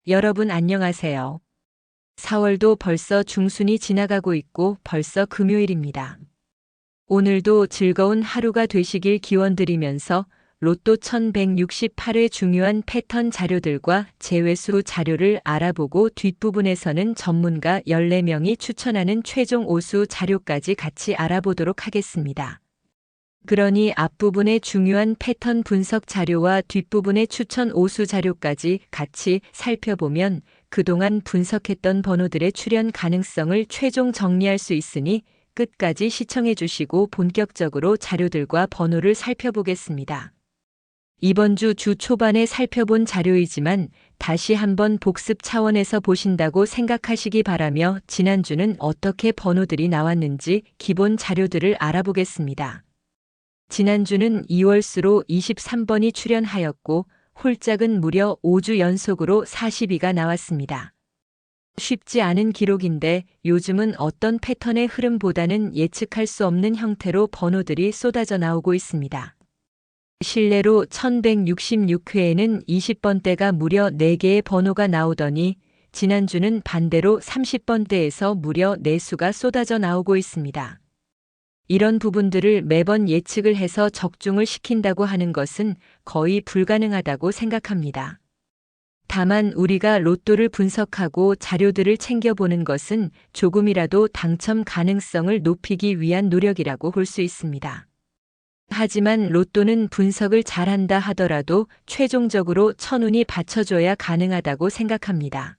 여러분 안녕하세요. 4월도 벌써 중순이 지나가고 있고 벌써 금요일입니다. 오늘도 즐거운 하루가 되시길 기원드리면서 로또 1168회 중요한 패턴 자료들과 제외수 자료를 알아보고 뒷부분에서는 전문가 14명이 추천하는 최종 오수 자료까지 같이 알아보도록 하겠습니다. 그러니 앞부분의 중요한 패턴 분석 자료와 뒷부분의 추천 오수 자료까지 같이 살펴보면 그동안 분석했던 번호들의 출현 가능성을 최종 정리할 수 있으니 끝까지 시청해 주시고 본격적으로 자료들과 번호를 살펴보겠습니다. 이번 주 초반에 살펴본 자료이지만 다시 한번 복습 차원에서 보신다고 생각하시기 바라며 지난주는 어떻게 번호들이 나왔는지 기본 자료들을 알아보겠습니다. 지난주는 2월수로 23번이 출현하였고 홀짝은 무려 5주 연속으로 42가 나왔습니다. 쉽지 않은 기록인데 요즘은 어떤 패턴의 흐름보다는 예측할 수 없는 형태로 번호들이 쏟아져 나오고 있습니다. 실내로 1166회에는 20번대가 무려 4개의 번호가 나오더니 지난주는 반대로 30번대에서 무려 4수가 쏟아져 나오고 있습니다. 이런 부분들을 매번 예측을 해서 적중을 시킨다고 하는 것은 거의 불가능하다고 생각합니다. 다만 우리가 로또를 분석하고 자료들을 챙겨보는 것은 조금이라도 당첨 가능성을 높이기 위한 노력이라고 볼 수 있습니다. 하지만 로또는 분석을 잘한다 하더라도 최종적으로 천운이 받쳐줘야 가능하다고 생각합니다.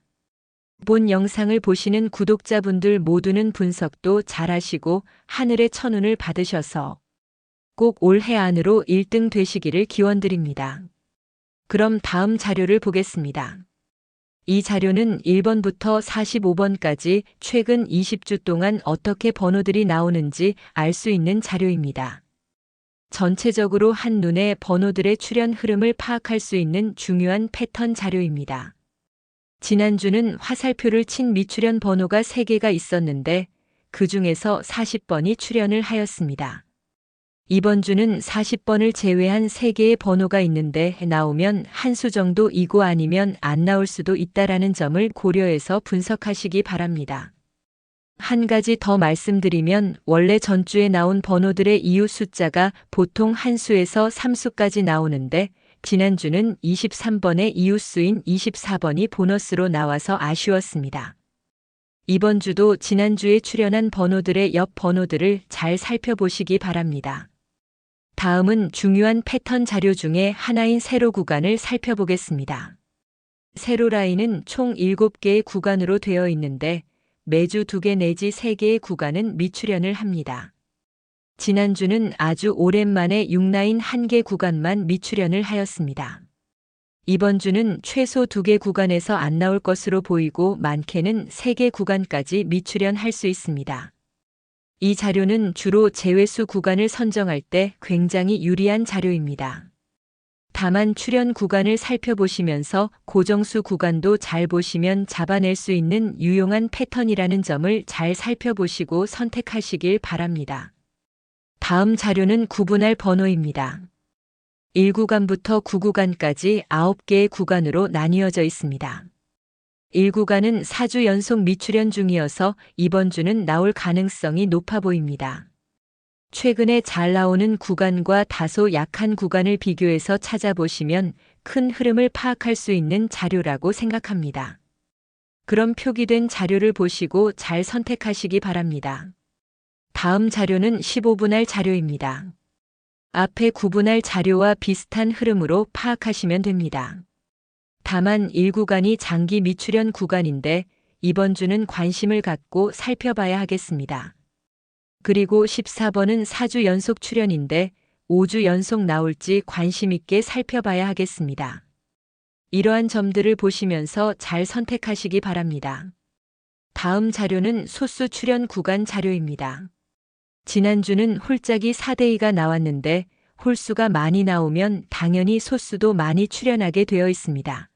본 영상을 보시는 구독자분들 모두는 분석도 잘하시고 하늘의 천운을 받으셔서 꼭 올해 안으로 1등 되시기를 기원드립니다. 그럼 다음 자료를 보겠습니다. 이 자료는 1번부터 45번까지 최근 20주 동안 어떻게 번호들이 나오는지 알 수 있는 자료입니다. 전체적으로 한눈에 번호들의 출현 흐름을 파악할 수 있는 중요한 패턴 자료입니다. 지난주는 화살표를 친 미출현 번호가 3개가 있었는데 그 중에서 40번이 출현을 하였습니다. 이번 주는 40번을 제외한 3개의 번호가 있는데 나오면 한 수 정도이고 아니면 안 나올 수도 있다라는 점을 고려해서 분석하시기 바랍니다. 한 가지 더 말씀드리면 원래 전주에 나온 번호들의 이유 숫자가 보통 한 수에서 3수까지 나오는데 지난주는 23번의 이웃수인 24번이 보너스로 나와서 아쉬웠습니다. 이번 주도 지난주에 출현한 번호들의 옆 번호들을 잘 살펴보시기 바랍니다. 다음은 중요한 패턴 자료 중에 하나인 세로 구간을 살펴보겠습니다. 세로 라인은 총 7개의 구간으로 되어 있는데 매주 2개 내지 3개의 구간은 미출현을 합니다. 지난주는 아주 오랜만에 6라인 1개 구간만 미출현을 하였습니다. 이번 주는 최소 2개 구간에서 안 나올 것으로 보이고 많게는 3개 구간까지 미출현할 수 있습니다. 이 자료는 주로 제외수 구간을 선정할 때 굉장히 유리한 자료입니다. 다만 출현 구간을 살펴보시면서 고정수 구간도 잘 보시면 잡아낼 수 있는 유용한 패턴이라는 점을 잘 살펴보시고 선택하시길 바랍니다. 다음 자료는 구분할 번호입니다. 1구간부터 9구간까지 9개의 구간으로 나뉘어져 있습니다. 1구간은 4주 연속 미출현 중이어서 이번 주는 나올 가능성이 높아 보입니다. 최근에 잘 나오는 구간과 다소 약한 구간을 비교해서 찾아보시면 큰 흐름을 파악할 수 있는 자료라고 생각합니다. 그럼 표기된 자료를 보시고 잘 선택하시기 바랍니다. 다음 자료는 15분할 자료입니다. 앞에 9분할 자료와 비슷한 흐름으로 파악하시면 됩니다. 다만 1구간이 장기 미출현 구간인데 이번 주는 관심을 갖고 살펴봐야 하겠습니다. 그리고 14번은 4주 연속 출현인데 5주 연속 나올지 관심 있게 살펴봐야 하겠습니다. 이러한 점들을 보시면서 잘 선택하시기 바랍니다. 다음 자료는 소수 출현 구간 자료입니다. 지난주는 홀짝이 4대2가 나왔는데 홀수가 많이 나오면 당연히 소수도 많이 출현하게 되어 있습니다.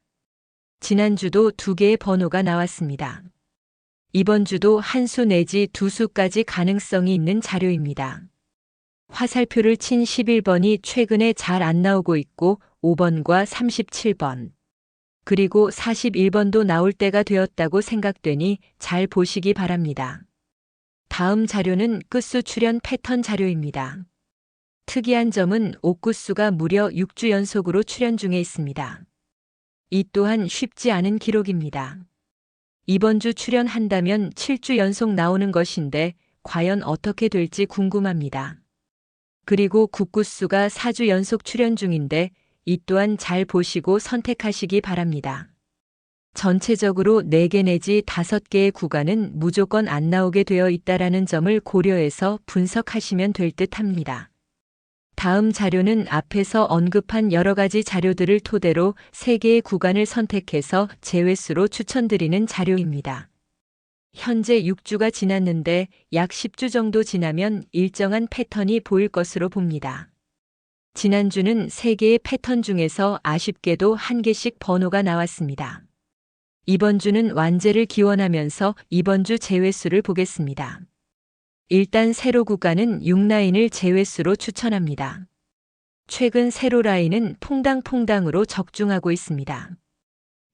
지난주도 2개의 번호가 나왔습니다. 이번 주도 한 수 내지 2수까지 가능성이 있는 자료입니다. 화살표를 친 11번이 최근에 잘 안 나오고 있고 5번과 37번, 그리고 41번도 나올 때가 되었다고 생각되니 잘 보시기 바랍니다. 다음 자료는 끝수 출현 패턴 자료입니다. 특이한 점은 옥구수가 무려 6주 연속으로 출현 중에 있습니다. 이 또한 쉽지 않은 기록입니다. 이번 주 출연한다면 7주 연속 나오는 것인데 과연 어떻게 될지 궁금합니다. 그리고 국구수가 4주 연속 출연 중인데 이 또한 잘 보시고 선택하시기 바랍니다. 전체적으로 4개 내지 5개의 구간은 무조건 안 나오게 되어 있다라는 점을 고려해서 분석하시면 될 듯 합니다. 다음 자료는 앞에서 언급한 여러 가지 자료들을 토대로 3개의 구간을 선택해서 제외수로 추천드리는 자료입니다. 현재 6주가 지났는데 약 10주 정도 지나면 일정한 패턴이 보일 것으로 봅니다. 지난주는 3개의 패턴 중에서 아쉽게도 1개씩 번호가 나왔습니다. 이번 주는 완제를 기원하면서 이번 주 제외수를 보겠습니다. 일단 세로 구간은 6라인을 제외수로 추천합니다. 최근 세로 라인은 퐁당퐁당으로 적중하고 있습니다.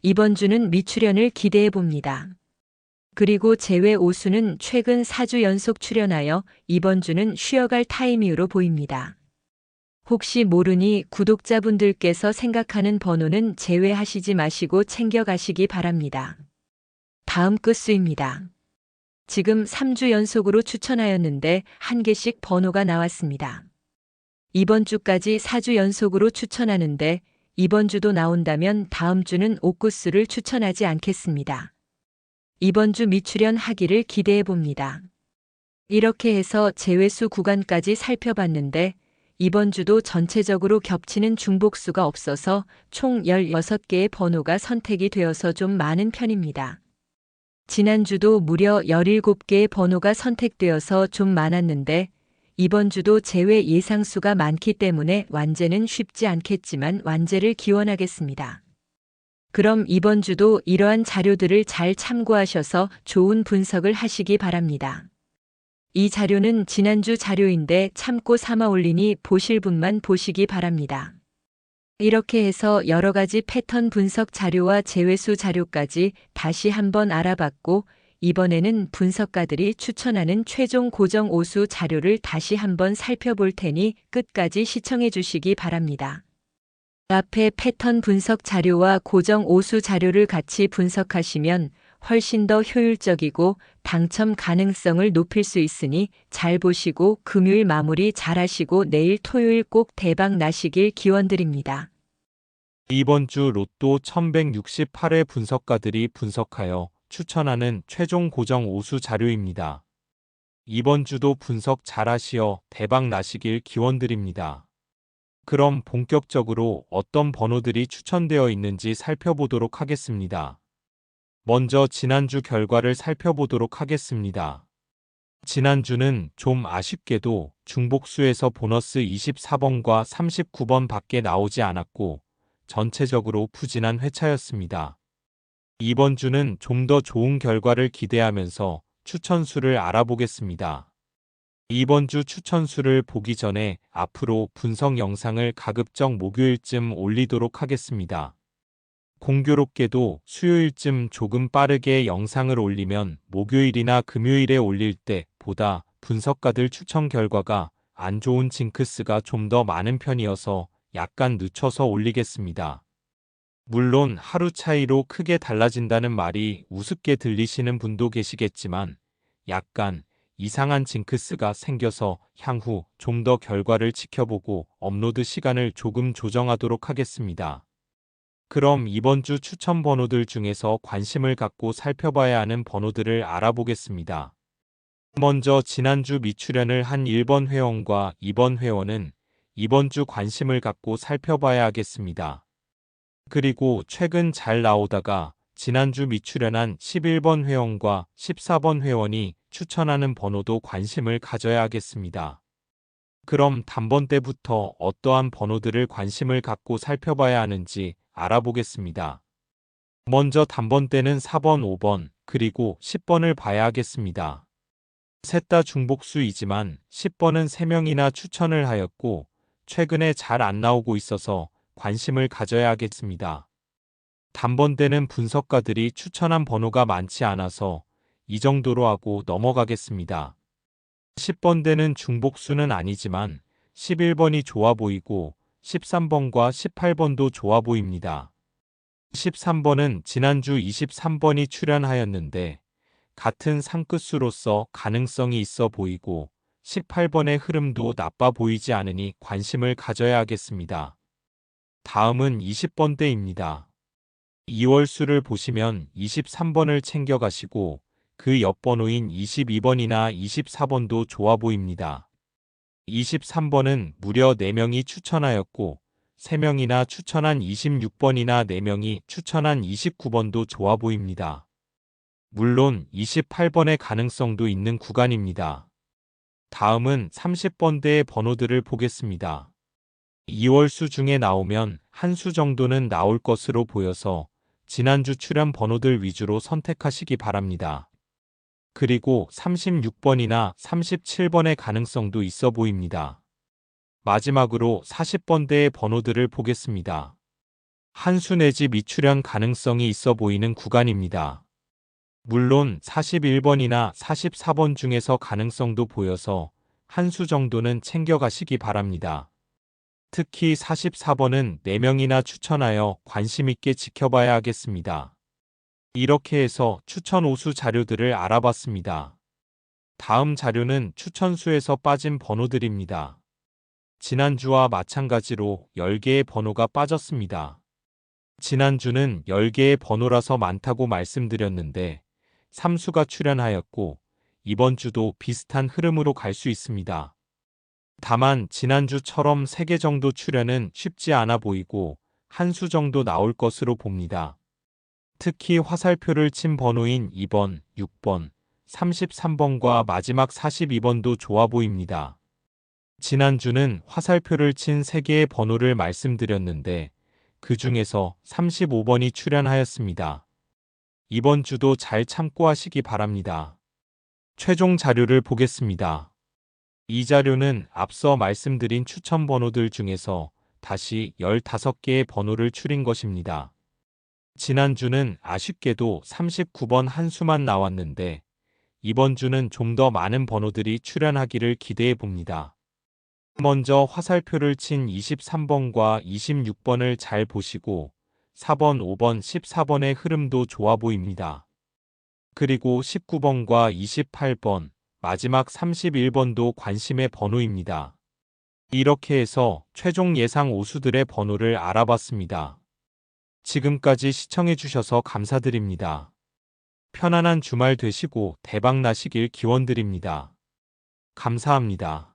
이번 주는 미출현을 기대해 봅니다. 그리고 제외 오수는 최근 4주 연속 출현하여 이번 주는 쉬어갈 타이밍으로 보입니다. 혹시 모르니 구독자분들께서 생각하는 번호는 제외하시지 마시고 챙겨가시기 바랍니다. 다음 끝수입니다. 지금 3주 연속으로 추천하였는데 1개씩 번호가 나왔습니다. 이번 주까지 4주 연속으로 추천하는데 이번 주도 나온다면 다음 주는 옥구수를 추천하지 않겠습니다. 이번 주 미출현 하기를 기대해 봅니다. 이렇게 해서 제외수 구간까지 살펴봤는데 이번 주도 전체적으로 겹치는 중복수가 없어서 총 16개의 번호가 선택이 되어서 좀 많은 편입니다. 지난주도 무려 17개의 번호가 선택되어서 좀 많았는데 이번 주도 제외 예상수가 많기 때문에 완제는 쉽지 않겠지만 완제를 기원하겠습니다. 그럼 이번 주도 이러한 자료들을 잘 참고하셔서 좋은 분석을 하시기 바랍니다. 이 자료는 지난주 자료인데 참고 삼아 올리니 보실 분만 보시기 바랍니다. 이렇게 해서 여러 가지 패턴 분석 자료와 제외수 자료까지 다시 한번 알아봤고 이번에는 분석가들이 추천하는 최종 고정 오수 자료를 다시 한번 살펴볼 테니 끝까지 시청해 주시기 바랍니다. 앞에 패턴 분석 자료와 고정 오수 자료를 같이 분석하시면 훨씬 더 효율적이고 당첨 가능성을 높일 수 있으니 잘 보시고 금요일 마무리 잘 하시고 내일 토요일 꼭 대박 나시길 기원드립니다. 이번 주 로또 1168회 분석가들이 분석하여 추천하는 최종 고정 오수 자료입니다. 이번 주도 분석 잘 하시어 대박 나시길 기원드립니다. 그럼 본격적으로 어떤 번호들이 추천되어 있는지 살펴보도록 하겠습니다. 먼저 지난주 결과를 살펴보도록 하겠습니다. 지난주는 좀 아쉽게도 중복수에서 보너스 24번과 39번 밖에 나오지 않았고 전체적으로 부진한 회차였습니다. 이번 주는 좀 더 좋은 결과를 기대하면서 추천수를 알아보겠습니다. 이번 주 추천수를 보기 전에 앞으로 분석 영상을 가급적 목요일쯤 올리도록 하겠습니다. 공교롭게도 수요일쯤 조금 빠르게 영상을 올리면 목요일이나 금요일에 올릴 때 보다 분석가들 추천 결과가 안 좋은 징크스가 좀 더 많은 편이어서 약간 늦춰서 올리겠습니다. 물론 하루 차이로 크게 달라진다는 말이 우습게 들리시는 분도 계시겠지만 약간 이상한 징크스가 생겨서 향후 좀 더 결과를 지켜보고 업로드 시간을 조금 조정하도록 하겠습니다. 그럼 이번 주 추천 번호들 중에서 관심을 갖고 살펴봐야 하는 번호들을 알아보겠습니다. 먼저 지난주 미출현을 한 1번 회원과 2번 회원은 이번 주 관심을 갖고 살펴봐야 하겠습니다. 그리고 최근 잘 나오다가 지난주 미출현한 11번 회원과 14번 회원이 추천하는 번호도 관심을 가져야 하겠습니다. 그럼 단번때부터 어떠한 번호들을 관심을 갖고 살펴봐야 하는지 알아보겠습니다. 먼저 단번때는 4번, 5번, 그리고 10번을 봐야 하겠습니다. 셋 다 중복수이지만 10번은 3명이나 추천을 하였고 최근에 잘 안 나오고 있어서 관심을 가져야 하겠습니다. 단번대는 분석가들이 추천한 번호가 많지 않아서 이 정도로 하고 넘어가겠습니다. 10번대는 중복수는 아니지만 11번이 좋아 보이고 13번과 18번도 좋아 보입니다. 13번은 지난주 23번이 출연하였는데 같은 상끝수로서 가능성이 있어 보이고 18번의 흐름도 나빠 보이지 않으니 관심을 가져야 하겠습니다. 다음은 20번대입니다. 2월수를 보시면 23번을 챙겨가시고 그 옆번호인 22번이나 24번도 좋아 보입니다. 23번은 무려 4명이 추천하였고 3명이나 추천한 26번이나 4명이 추천한 29번도 좋아 보입니다. 물론 28번의 가능성도 있는 구간입니다. 다음은 30번대의 번호들을 보겠습니다. 2월수 중에 나오면 한 수 정도는 나올 것으로 보여서 지난주 출연 번호들 위주로 선택하시기 바랍니다. 그리고 36번이나 37번의 가능성도 있어 보입니다. 마지막으로 40번대의 번호들을 보겠습니다. 한 수 내지 미출연 가능성이 있어 보이는 구간입니다. 물론 41번이나 44번 중에서 가능성도 보여서 한 수 정도는 챙겨가시기 바랍니다. 특히 44번은 4명이나 추천하여 관심있게 지켜봐야 하겠습니다. 이렇게 해서 추천 오수 자료들을 알아봤습니다. 다음 자료는 추천수에서 빠진 번호들입니다. 지난주와 마찬가지로 10개의 번호가 빠졌습니다. 지난주는 10개의 번호라서 많다고 말씀드렸는데 3수가 출연하였고 이번 주도 비슷한 흐름으로 갈 수 있습니다. 다만 지난주처럼 3개 정도 출연은 쉽지 않아 보이고 한 수 정도 나올 것으로 봅니다. 특히 화살표를 친 번호인 2번, 6번, 33번과 마지막 42번도 좋아 보입니다. 지난주는 화살표를 친 3개의 번호를 말씀드렸는데 그 중에서 35번이 출연하였습니다. 이번 주도 잘 참고하시기 바랍니다. 최종 자료를 보겠습니다. 이 자료는 앞서 말씀드린 추천 번호들 중에서 다시 15개의 번호를 추린 것입니다. 지난주는 아쉽게도 39번 한 수만 나왔는데 이번 주는 좀 더 많은 번호들이 출연하기를 기대해 봅니다. 먼저 화살표를 친 23번과 26번을 잘 보시고 4번, 5번, 14번의 흐름도 좋아 보입니다. 그리고 19번과 28번, 마지막 31번도 관심의 번호입니다. 이렇게 해서 최종 예상 오수들의 번호를 알아봤습니다. 지금까지 시청해주셔서 감사드립니다. 편안한 주말 되시고 대박 나시길 기원드립니다. 감사합니다.